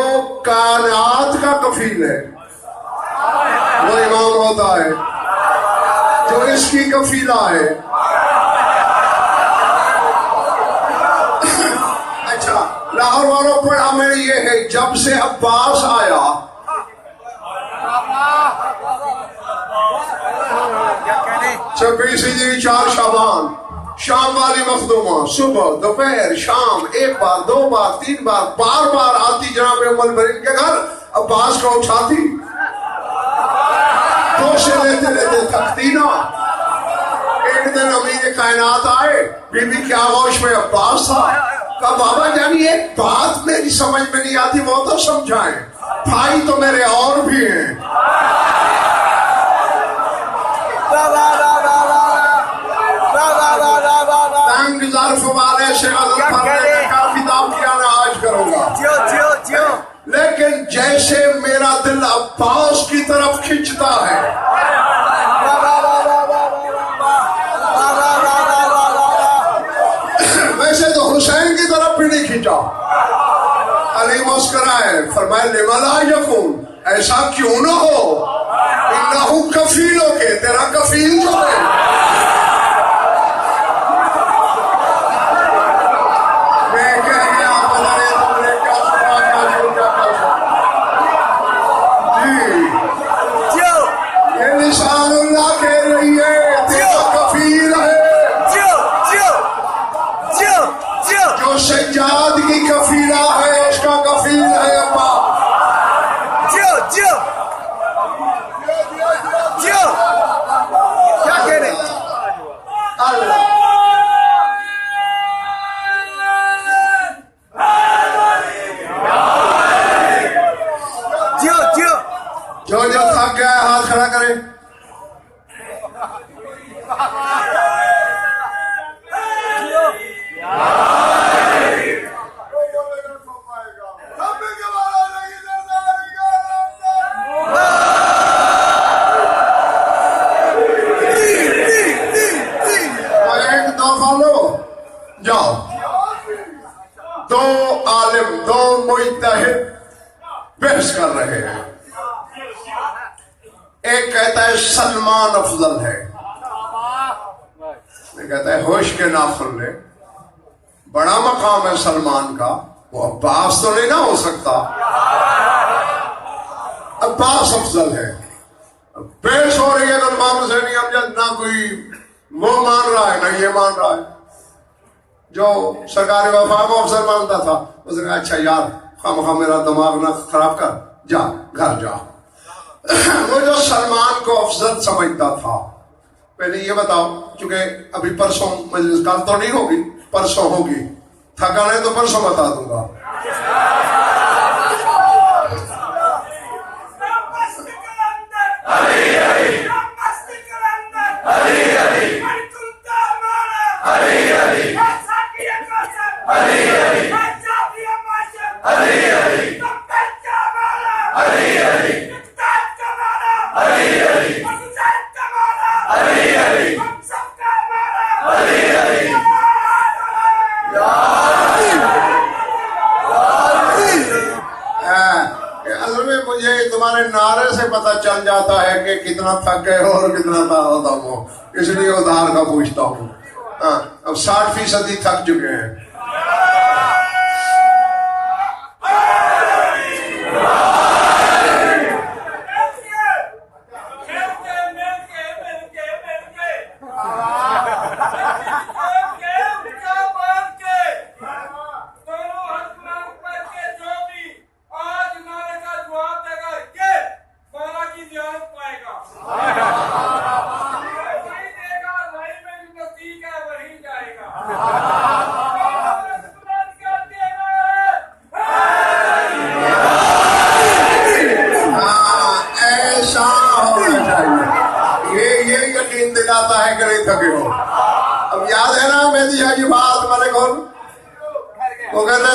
A: کائنات کا کفیل ہے وہ امام ہوتا ہے، جو اس کی کفیلہ ہے لاہور والوں پڑھا میں نے یہ ہے جب سے عباس آیا
B: کیا کہنے
A: 26 ہجری 4 شعبان شام والی مخدومہ صبح دوپہر شام 1 بار 2 بار 3 بار بار بار آتی جناب ام البرین کے گھر عباس کو اٹھاتی دوشے لیتے لیتے تھکتی نا ایک دن امیر کائنات آئے بی بی کے آغوش میں عباس تھا کہا بابا جانی ایک بات میری سمجھ میں نہیں آتی وہ تو سمجھائیں بھائی تو میرے اور بھی ہیں تنگ ظرف والے سے غزل پڑھنے کا کتاب کیا میں آج کروں گا لیکن جیسے میرا دل عباس کی طرف کھنچتا ہے ویسے تو حسین کی طرف بھی نہیں کھنچا علی مسکرائے فرمائے لما لا یکون ایسا کیوں نہ ہو انہو کفیلوں کے تیرا کفیل جو ہے میں کہہ گیا پتہ نہیں تم نے کیا سنا کیا چھوٹا جی یہ نشان اللہ کہہ رہی ہے تیرا کفیل ہے جو سجاد کی کفیلہ ہے اس کا کفیل ہے ابا
B: کیا کہنے
A: اللہ جو تھک گیا ہے ہاتھ کھڑا کرے ایک دفعہ لو جاؤ دو عالم دو مجتہد بحث کر رہے ہیں ایک کہتا ہے سلمان افضل ہے ایک کہتا ہے ہوش کے ناخن لے بڑا مقام ہے سلمان کا وہ عباس تو نہیں نہ ہو سکتا عباس افضل ہے پیش ہو رہی ہے تو امام حسین امجد نہ کوئی وہ مان رہا ہے نہ یہ مان رہا ہے جو سرکار وفا کو افضل مانتا تھا اس نے کہا اچھا یار خواہ میرا دماغ نہ خراب کر جا گھر جا وہ جو سلمان کو افضل سمجھتا تھا پہلے یہ بتاؤ چونکہ ابھی پرسوں مجلس کل تو نہیں ہوگی پرسوں ہوگی تھکا نہیں تو پرسوں بتا دوں گا تمہارے نعرے سے پتہ چل جاتا ہے کہ کتنا تھک گئے ہو اور کتنا دم ہو اس لیے ادھار کا پوچھتا ہوں اب 60% تھک چکے ہیں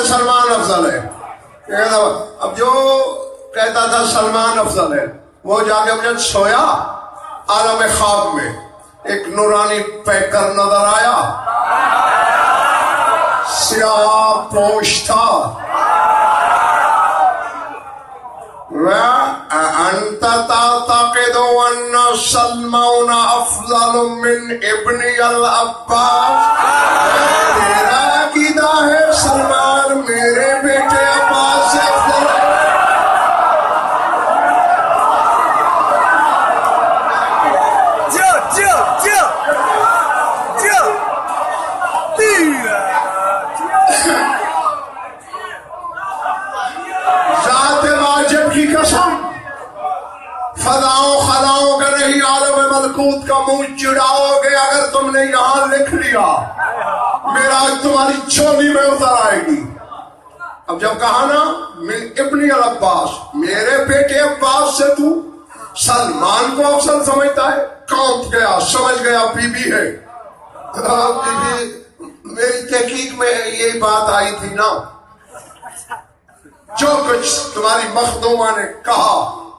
A: سلمان افضل ہے اب جو کہتا تھا سلمان افضل ہے وہ جا کے جب سویا عالم خواب میں ایک نورانی پیکر نظر آیا سیاہ پوش تھا انت تعتقد ان سلمان افضل من ابن العباس تیرا عقیدہ ہے سلمان میرے منہ چڑھاؤ گے اگر تم نے یہاں لکھ لیا میرا تمہاری چولی میں اتر آئے گی. اب جب کہا نا ابن العباس میرے بیٹے عباس سے تو سلمان کو افضل سمجھتا ہے, کانپ گیا, سمجھ گیا بی بی ہے. بی بی میری تحقیق میں یہی بات آئی تھی نا, جو کچھ تمہاری مخدومہ نے کہا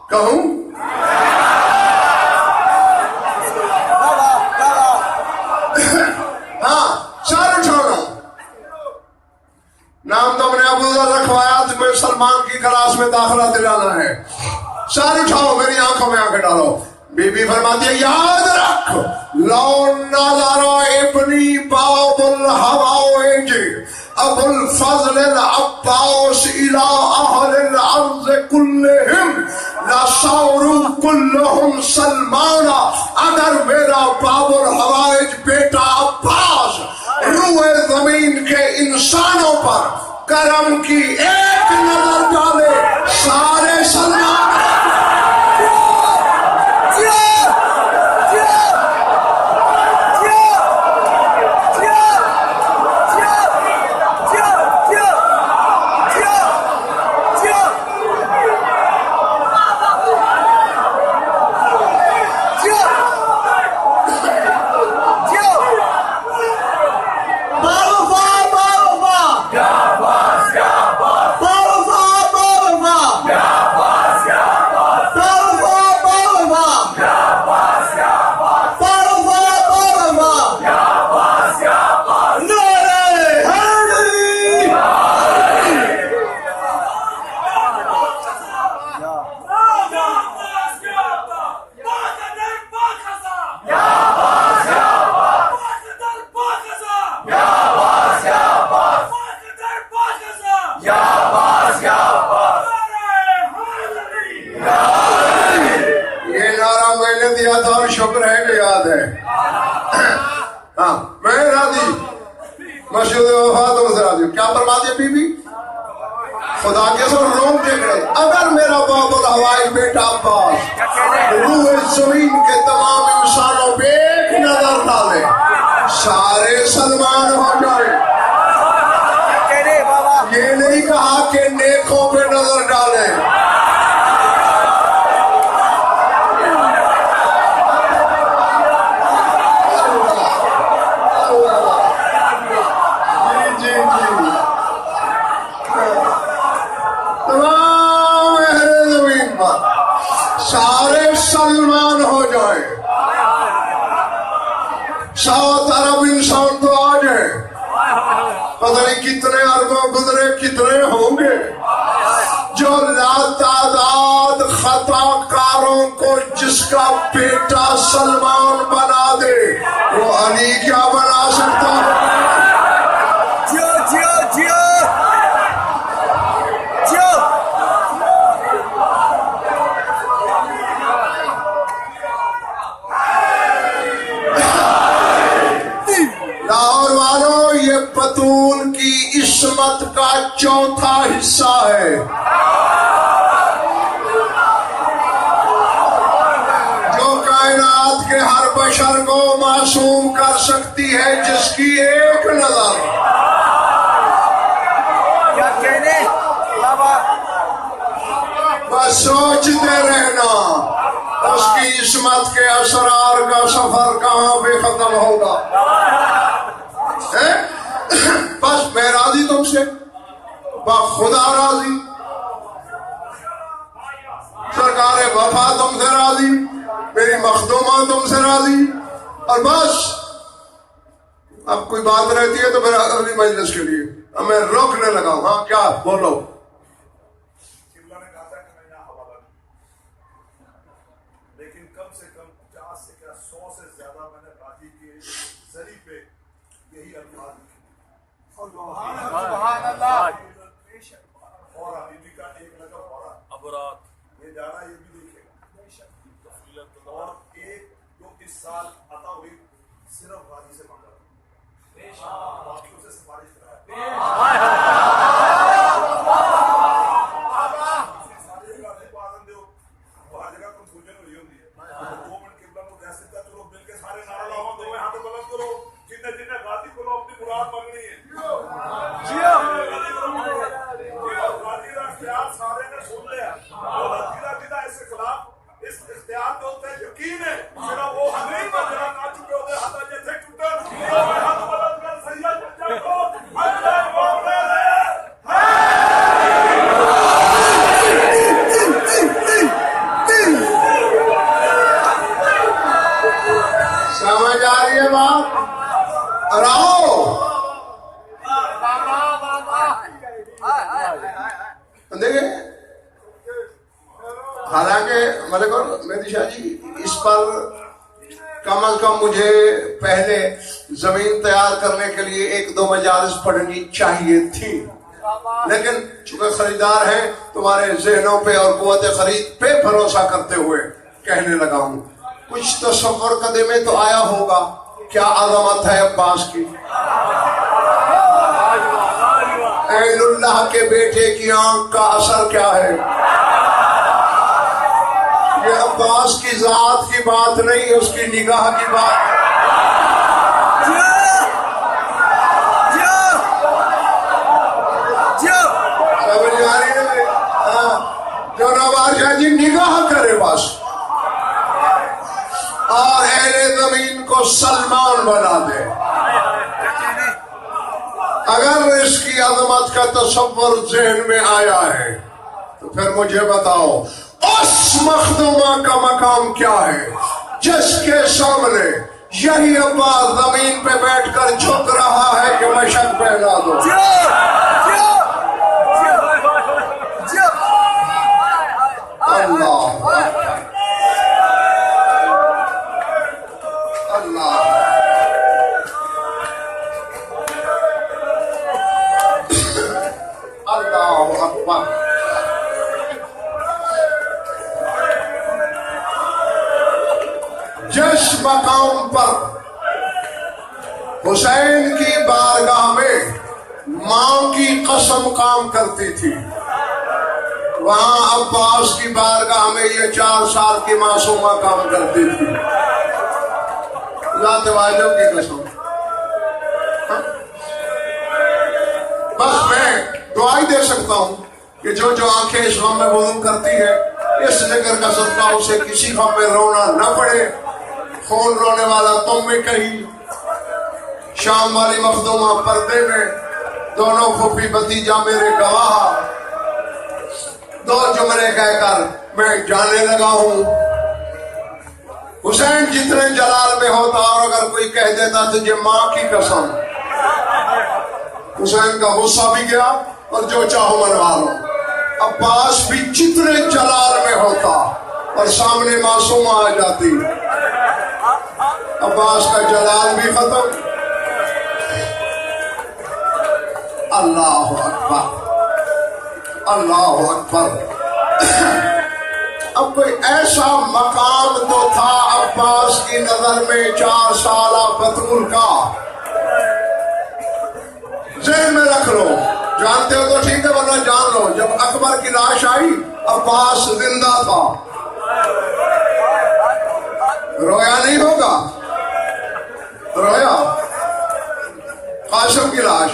A: کہوں. ہاں سر اٹھانا, نام تو میں نے ابو ذر رکھوایا, تمہیں سلمان کی کلاس میں داخلہ دلانا ہے. سر اٹھاؤ, میری آنکھوں میں آنکھیں ڈالو. بی بی فرماتی ہے یاد رکھ لو نظر ابنی باب الحوائج ابو الفضل العباس الى اہل الارض کلہم لصاروا کلہم سلمانا. اگر میرا باب الحوائج بیٹا عباس روئے زمین کے انسانوں پر کرم کی ایک نظر ڈالے سارے سلمان. شکر ہے کہ یاد ہے. ہاں میں راضی, مسجد وفا تم سے راضی. کیا فرما دیا بی بی, خدا کے سر روم دیکھ رہے اگر میرا باب الحوائج بیٹا عباس روح زمین کے تمام انسانوں پہ ایک نظر ڈالے سارے سلمان ہو جائے. یہ نہیں کہا کہ نیکوں پہ نظر ڈالے. سارے سلمان ہو جائے, 7 ارب انسان تو آ جائے, پتہ نہیں کتنے اربوں گزرے کتنے ہوں گے, جو لاتعداد خطا کاروں کو جس کا بیٹا سلمان بنا دے وہ علی کیا بنا سکتا ہے. بطول کی عصمت کا چوتھا حصہ ہے. جو کائنات کے ہر بشر کو معصوم کر سکتی ہے جس کی ایک نظر. بس سوچتے رہنا اس کی عصمت کے اسرار کا سفر کہاں پہ ختم ہوگا. بس میں راضی تم سے, خدا راضی, سرکار وفا تم سے راضی, میری مخدومہ تم سے راضی, اور بس اب کوئی بات رہتی ہے تو پھر اگلی مجلس کے لیے اب میں روکنے لگا ہوں. ہاں کیا بولو.
C: لیکن کم سے کم 50 سے 100 سے زیادہ میں نے راضی کے ذریعے پہ یہی الفاظ لکھے.
B: سبحان اللہ.
C: اور حبیبی کا ایک لقب اور ابرات یہ جانا یہ بھی دیکھے گا. اور ایک جو اس سال عطا ہوئی صرف غازی سے مانگا باقیوں سے سفارش کرایا. ہر جگہ تم سوچے ہوئی ہوتی ہے 2 منٹ قبلہ کو کہہ سکتا چلو مل کے
A: دیکھیں حالانکہ ملک اور مہدی شاہ جی اس پر کم از کم مجھے پہلے زمین تیار کرنے کے لیے 1-2 مجالس پڑھنی چاہیے تھی، لیکن چونکہ خریدار ہیں تمہارے ذہنوں پہ اور قوت خرید پہ بھروسہ کرتے ہوئے کہنے لگا ہوں. کچھ تصور قدے میں تو آیا ہوگا کیا عظمت ہے عباس کی. عین اللہ کے بیٹے کی آنکھ کا اثر کیا ہے. یہ عباس کی ذات کی بات نہیں، اس کی نگاہ کی بات. سمجھ آ رہی ہے؟ جو نواز شاہ جی نگاہ کرے بس، اور اہل زمین کو سلمان بنا دے. اگر اس کی عظمت کا تصور ذہن میں آیا ہے تو پھر مجھے بتاؤ اس مخدومہ کا مقام کیا ہے جس کے سامنے یہی عباس زمین پہ بیٹھ کر جھک رہا ہے کہ مشق پہنا دو. اللہ اللہ اللہ اکبر. جس مقام پر حسین کی بارگاہ میں ماں کی قسم کام کرتی تھی، وہاں عباس کی بارگاہ میں یہ 4 سال کی معصومہ کام کرتی تھی. ذات واجب کی قسم. بس میں دعائی دے سکتا ہوں کہ جو آنکھیں اس غم میں وضو کرتی ہے اس ذکر کا صدقہ اسے کسی غم میں رونا نہ پڑے. خون رونے والا تم میں کہیں، شام والی مخدومہ پردے میں، دونوں پھوپھی بھتیجا میرے گواہ. 2 جملے کہہ کر میں جانے لگا ہوں. حسین جتنے جلال میں ہوتا اور اگر کوئی کہہ دیتا تجھے ماں کی قسم، حسین کا غصہ بھی گیا اور جو چاہو منوا لو. عباس بھی جتنے جلال میں ہوتا اور سامنے معصومہ آ جاتی، عباس کا جلال بھی ختم. اللہ اکبر اللہ اکبر. اب کوئی ایسا مقام تو تھا عباس کی نظر میں 4 سالہ بطول کا. ذہن میں رکھ لو، جانتے ہو تو ٹھیک ہے ورنہ جان لو، جب اکبر کی لاش آئی عباس زندہ تھا. رویا نہیں ہوگا، رویا. قاسم کی لاش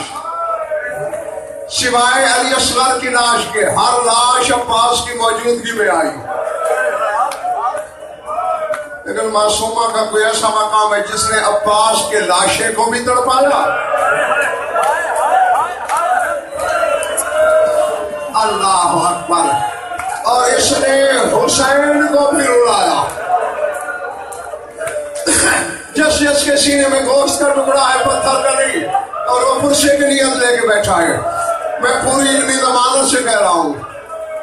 A: سوائے علی اصغر کی لاش کے ہر لاش عباس کی موجودگی میں آئی. لیکن معصومہ کا کوئی ایسا مقام ہے جس نے عباس کے لاشے کو بھی تڑپایا. اللہ اکبر. اور اس نے حسین کو بھی رلایا. جس کے سینے میں گوشت کا ٹکڑا ہے پتھر کا نہیں، اور وہ پرسے کی نیت لے کے بیٹھا ہے. میں پوری علمی ضمانت سے کہہ رہا ہوں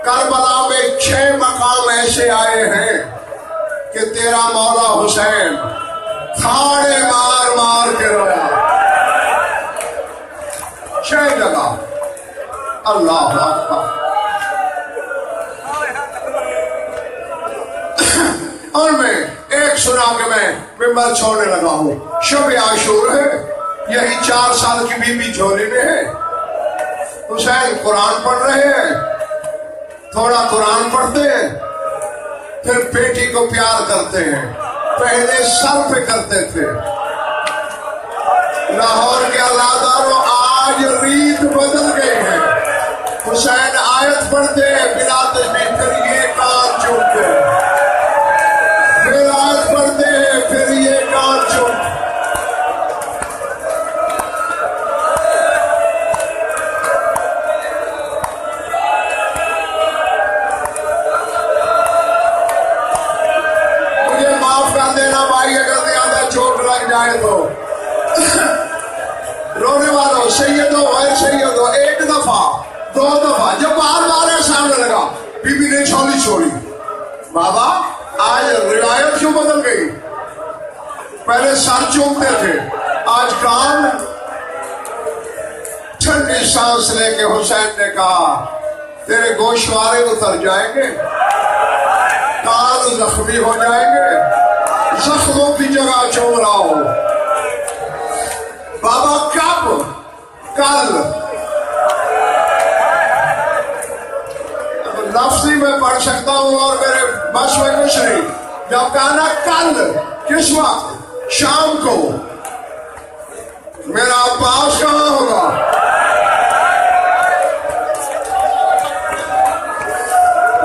A: کربلا میں 6 مقام ایسے آئے ہیں کہ تیرا مولا حسین کھاڑے مار مار کے رویا. 6 جگہ. اللہ اکبر. اور میں ایک سنا کے میں ممبر چھوڑنے لگا ہوں. شب عاشور ہے، یہی 4 سال کی بی بی جھولی میں ہے. حسین قرآن پڑھ رہے ہیں، تھوڑا قرآن پڑھتے ہیں، پھر بیٹی کو پیار کرتے ہیں. پہلے سر پہ کرتے تھے. لاہور کے علاداروں آج ریت بدل گئی ہے. حسین آیت پڑھتے ہیں بلا تسبیح، پھر یہ کان چومتے ہیں. پھر آیت پڑھتے ہیں، پھر یہ کان چومتے ہیں. مجھے معاف کر دینا بھائی اگر زیادہ چوٹ لگ جائے تو. رونے والوں سیدو غیر سیدو، 1 دفعہ 2 دفعہ، جب بار بار ایسا بی بی نے جھولی چھوڑی. بابا آج روایت کیوں بدل گئی؟ پہلے سر چومتے تھے، آج کان. ٹھنڈی سانس لے کے حسین نے کہا تیرے گوشوارے اتر جائیں گے، کان زخمی ہو جائیں گے، زخموں کی جگہ چوم رہا ہو. بابا کب؟ کل. لفظی میں پڑھ سکتا ہوں اور میرے بس میں کچھ نہیں. جب کہنا کل، کس وقت؟ شام کو. میرا عباس کہاں ہوگا؟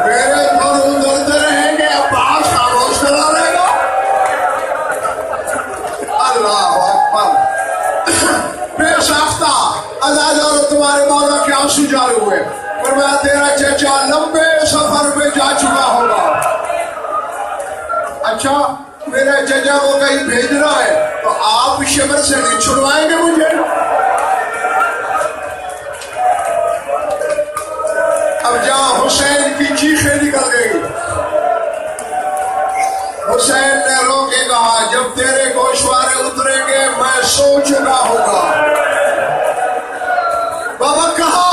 A: میرے گھر ادھرتے رہیں گے، عباس خاموش کرا رہے گا. اللہ اکبر. بے ساختہ عزیزاں تمہارے مولا کے آنسو جارے ہوئے. فرمایا تیرا چچا لمبے سفر پہ جا چکا ہوگا. اچھا میرے چچا کو کہیں بھیجنا ہے تو آپ شمر سے نہیں چھڑوائیں گے مجھے؟ اب جہاں حسین کی چیخیں نکل گئی. حسین نے رو کے کہا جب تیرے گوشوارے اتریں گے میں سو چکا ہوگا. بابا کہا.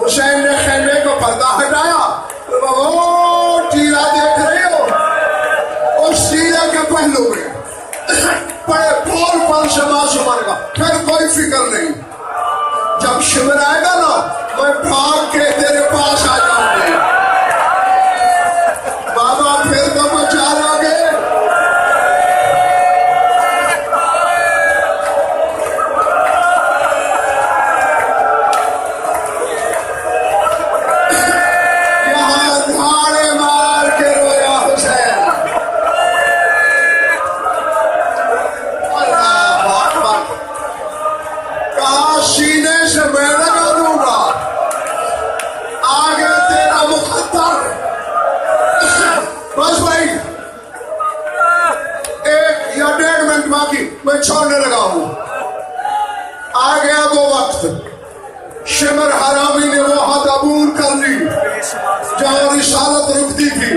A: حسین نے خیمے کو پردہ ہٹایا. بابا ٹیلا دیکھ رہے ہو؟ اس ٹیلے کے پہلو میں بڑے پول پل سے معصومن کا، پھر کوئی فکر نہیں. جب شمر آئے گا نا میں بھاگ کے تیرے پاس آ جاؤں گی. بابا پھر تو بچا لو گے. یہاں دھاڑے مار کے رویا حسین. اللہ اکبر. کہا سینے سے میں لگا دوں گا، آگے تیرا مقدر. بس بھائی 1 یا 1.5 منٹ باقی، میں چھوڑنے لگا ہوں. آ گیا وہ وقت. شمر حرامی نے وہ حد عبور کر لی جہاں رسالت رکتی تھی.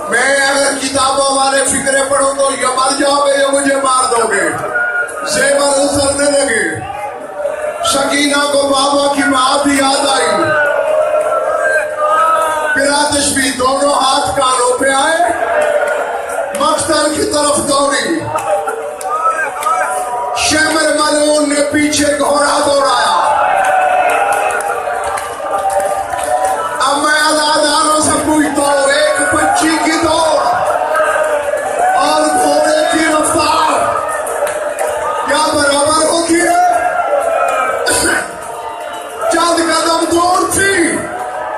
A: میں اگر کتابوں والے فکرے پڑھوں تو یا مر جاؤ گے یا مجھے مار دو گے. زیور اترنے لگے. سکینہ کو بابا کی بات یاد آئی. پلاتش بھی دونوں ہاتھ کانوں پہ آئے، مقتل کی طرف دوڑی. شمر ملعون نے پیچھے گھوڑا دوڑایا. اب میں عزاداروں سے پوچھتا ہوں، ایک بچی کی دوڑ اور گھوڑے کی رفتار کیا برابر ہوتی ہے؟ چند قدم دور تھی،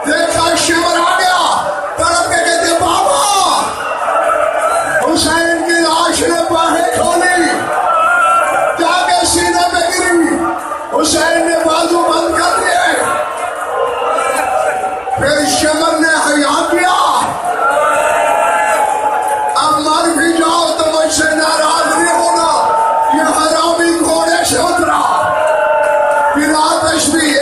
A: دیکھا شمر آ گیا. تڑپ کے کہتے بابا. حسین کی لاش نے باہیں کھولی، جا کے سینے پہ گری. حسین نے بازو بند کر دیے. پھر شمر نے حیا کیا. اب مر بھی جاؤ تو مجھ سے ناراض نہیں ہونا. یہ حرامی گھوڑے سے اترا. پلاتش بھی